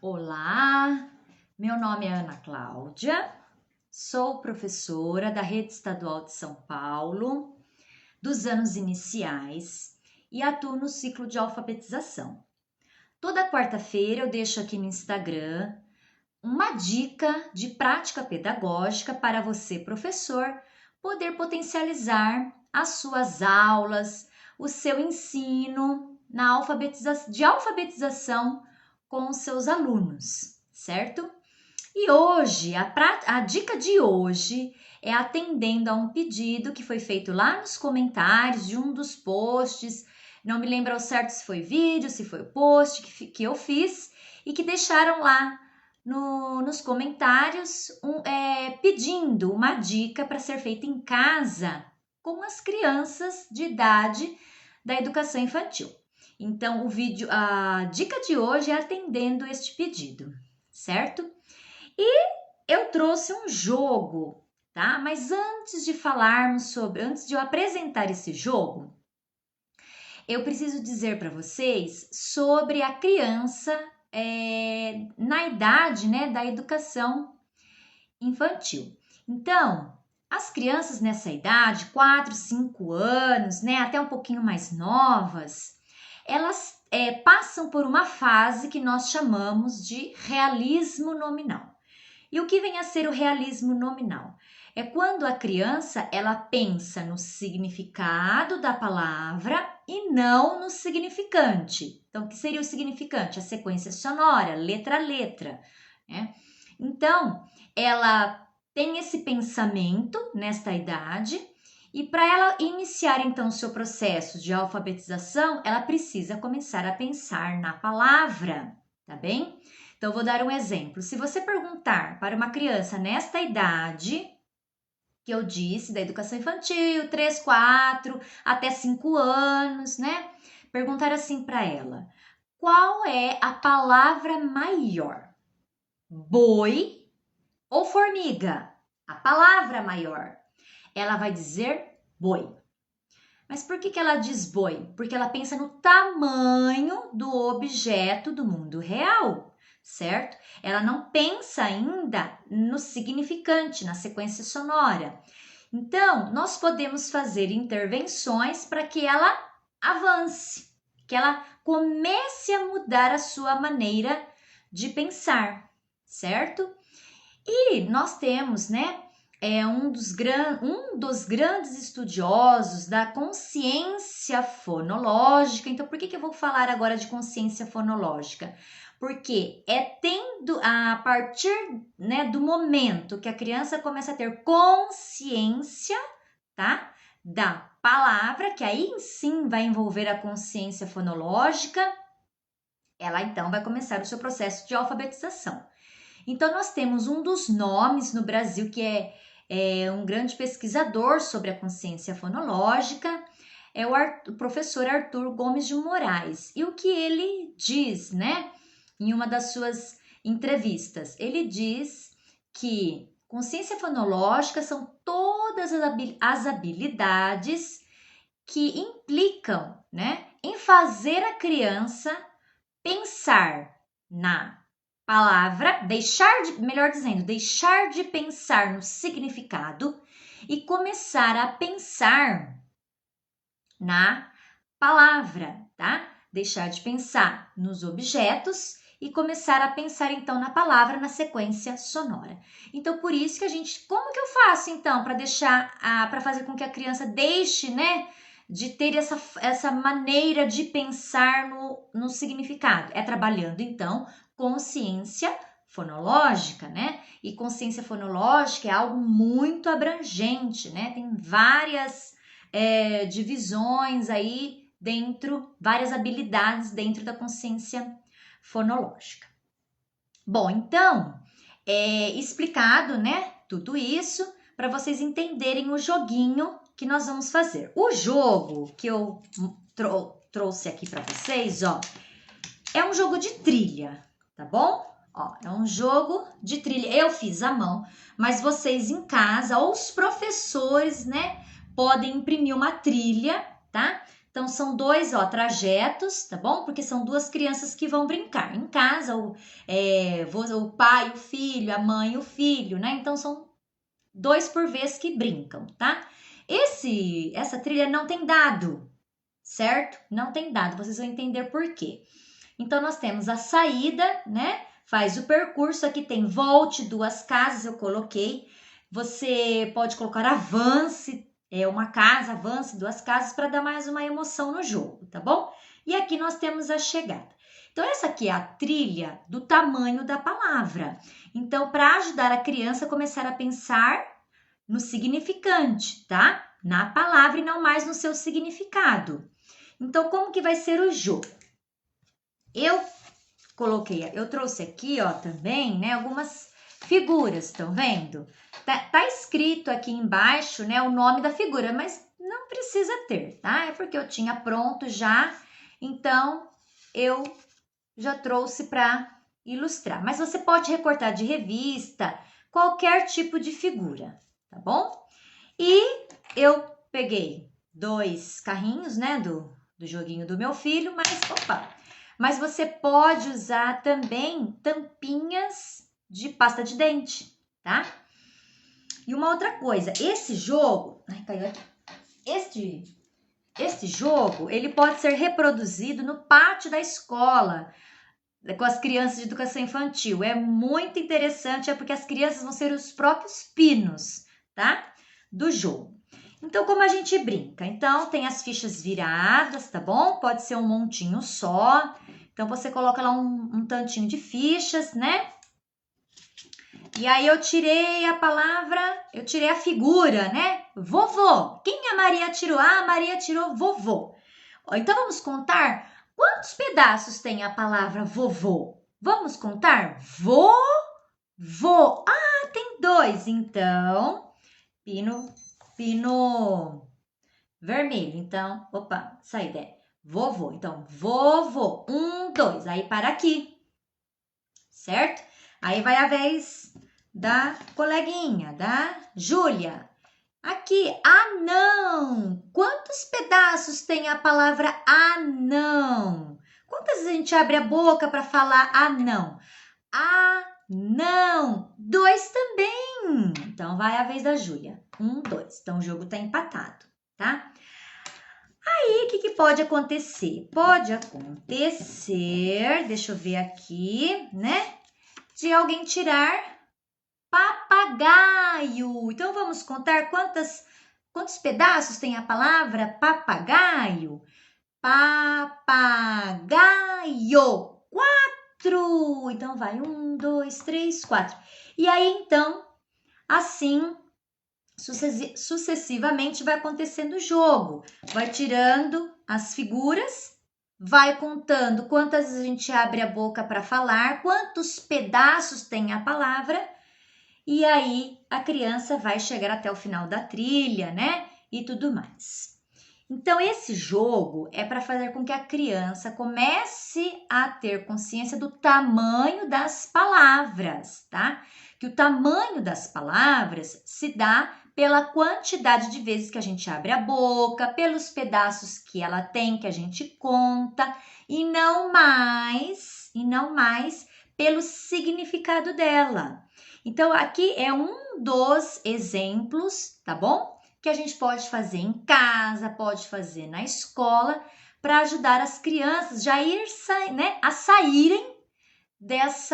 Olá, meu nome é Ana Cláudia, sou professora da Rede Estadual de São Paulo, dos anos iniciais e atuo no ciclo de alfabetização. Toda quarta-feira eu deixo aqui no Instagram uma dica de prática pedagógica para você, professor, poder potencializar as suas aulas, o seu ensino de alfabetização com os seus alunos, certo? E hoje, a dica de hoje é atendendo a um pedido que foi feito lá nos comentários de um dos posts. Não me lembro ao certo se foi vídeo, se foi o post que eu fiz e que deixaram lá nos comentários pedindo uma dica para ser feita em casa com as crianças de idade da educação infantil. Então, a dica de hoje é atendendo este pedido, certo? E eu trouxe um jogo, tá? Mas antes de eu apresentar esse jogo, eu preciso dizer para vocês sobre a criança na idade, né, da educação infantil. Então, as crianças nessa idade, 4, 5 anos, né, até um pouquinho mais novas, elas passam por uma fase que nós chamamos de realismo nominal. E o que vem a ser o realismo nominal? É quando a criança ela pensa no significado da palavra e não no significante. Então, o que seria o significante? A sequência sonora, letra a letra, né? Então, ela tem esse pensamento nesta idade e para ela iniciar então o seu processo de alfabetização, ela precisa começar a pensar na palavra, tá bem? Então, vou dar um exemplo. Se você perguntar para uma criança nesta idade, que eu disse, da educação infantil, 3, 4, até 5 anos, né? Perguntar assim para ela, qual é a palavra maior? Boi ou formiga? A palavra maior. Ela vai dizer boi. Mas por que ela diz boi? Porque ela pensa no tamanho do objeto do mundo real, certo? Ela não pensa ainda no significante, na sequência sonora. Então, nós podemos fazer intervenções para que ela avance, que ela comece a mudar a sua maneira de pensar, certo? E nós temos, né, um dos grandes estudiosos da consciência fonológica. Então, por que eu vou falar agora de consciência fonológica? Porque a partir, né, do momento que a criança começa a ter consciência, tá, da palavra, que aí sim vai envolver a consciência fonológica, ela então vai começar o seu processo de alfabetização. Então, nós temos um dos nomes no Brasil que é um grande pesquisador sobre a consciência fonológica, é o professor Arthur Gomes de Moraes. E o que ele diz, né, em uma das suas entrevistas? Ele diz que consciência fonológica são todas as habilidades que implicam, né, em fazer a criança pensar na palavra, deixar de pensar no significado e começar a pensar na palavra, tá? Deixar de pensar nos objetos e começar a pensar então na palavra, na sequência sonora. Então, por isso que como que eu faço então para fazer com que a criança deixe, né, de ter essa maneira de pensar no significado? É trabalhando então consciência fonológica, né? E consciência fonológica é algo muito abrangente, né? Tem várias divisões aí várias habilidades dentro da consciência fonológica. Bom, então, explicado, né, tudo isso, para vocês entenderem o joguinho que nós vamos fazer. O jogo que eu trouxe aqui para vocês, ó, é um jogo de trilha, tá bom? Ó, é um jogo de trilha. Eu fiz à mão, mas vocês em casa ou os professores, né, podem imprimir uma trilha, tá? Então, são dois, ó, trajetos, tá bom? Porque são duas crianças que vão brincar. Em casa, o pai, o filho, a mãe, o filho, né? Então, são dois por vez que brincam, tá? Essa trilha não tem dado, certo? Não tem dado, vocês vão entender por quê. Então, nós temos a saída, né? Faz o percurso, aqui tem volte, duas casas, eu coloquei. Você pode colocar avance, uma casa, avance, duas casas, para dar mais uma emoção no jogo, tá bom? E aqui nós temos a chegada. Então, essa aqui é a trilha do tamanho da palavra. Então, para ajudar a criança a começar a pensar no significante, tá? Na palavra e não mais no seu significado. Então, como que vai ser o jogo? Eu trouxe aqui, ó, também, né, algumas figuras, estão vendo? Tá escrito aqui embaixo, né, o nome da figura, mas não precisa ter, tá? É porque eu tinha pronto já, então eu já trouxe para ilustrar. Mas você pode recortar de revista, qualquer tipo de figura, tá bom? E eu peguei dois carrinhos, né, do joguinho do meu filho, mas você pode usar também tampinhas de pasta de dente, tá? E uma outra coisa, esse jogo, caiu aqui. Este jogo, ele pode ser reproduzido no pátio da escola, com as crianças de educação infantil. É muito interessante, porque as crianças vão ser os próprios pinos, tá? Do jogo. Então, como a gente brinca? Então, tem as fichas viradas, tá bom? Pode ser um montinho só. Então, você coloca lá um tantinho de fichas, né? E aí, eu tirei a figura, né? Vovô. Quem a Maria tirou? Ah, a Maria tirou vovô. Então, vamos contar quantos pedaços tem a palavra vovô? Vamos contar? Vovô. Ah, tem dois. Então, pino vermelho. Então, saída é vovô. Então, vovô. 1, 2. Aí, para aqui. Certo? Aí, vai a vez da coleguinha, da Júlia. Aqui, anão. Quantos pedaços tem a palavra anão? Quantas vezes a gente abre a boca para falar anão? Anão. 2 também. Então, vai a vez da Júlia. 1, 2. Então, o jogo está empatado, tá? Aí, o que pode acontecer? Pode acontecer, deixa eu ver aqui, né? De alguém tirar papagaio. Então, vamos contar quantos pedaços tem a palavra papagaio? Papagaio. 4. Então, vai 1, 2, 3, 4. E aí, então, assim, sucessivamente vai acontecendo o jogo. Vai tirando as figuras, vai contando quantas vezes a gente abre a boca para falar, quantos pedaços tem a palavra, e aí a criança vai chegar até o final da trilha, né? E tudo mais. Então, esse jogo é para fazer com que a criança comece a ter consciência do tamanho das palavras, tá? Que o tamanho das palavras se dá pela quantidade de vezes que a gente abre a boca, pelos pedaços que ela tem, que a gente conta, e não mais pelo significado dela. Então, aqui é um dos exemplos, tá bom? Que a gente pode fazer em casa, pode fazer na escola, para ajudar as crianças já a saírem desse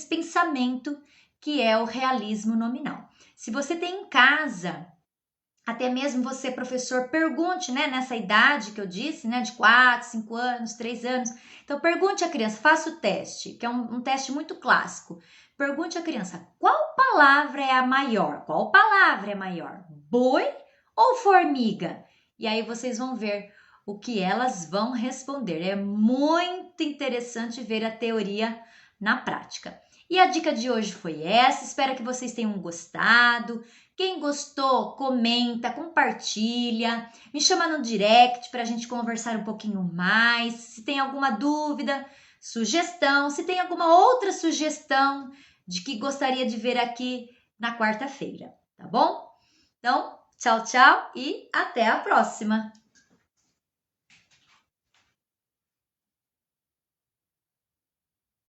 pensamento que é o realismo nominal. Se você tem em casa, até mesmo você, professor, pergunte, né, nessa idade que eu disse, né, de 4, 5 anos, 3 anos. Então, pergunte à criança, faça o teste, que é um teste muito clássico. Pergunte à criança, qual palavra é a maior? Qual palavra é maior? Boi ou formiga? E aí vocês vão ver o que elas vão responder. É muito interessante ver a teoria na prática. E a dica de hoje foi essa. Espero que vocês tenham gostado. Quem gostou, comenta, compartilha. Me chama no direct para a gente conversar um pouquinho mais. Se tem alguma dúvida, sugestão, se tem alguma outra sugestão de que gostaria de ver aqui na quarta-feira, tá bom? Então, Tchau, tchau e até a próxima!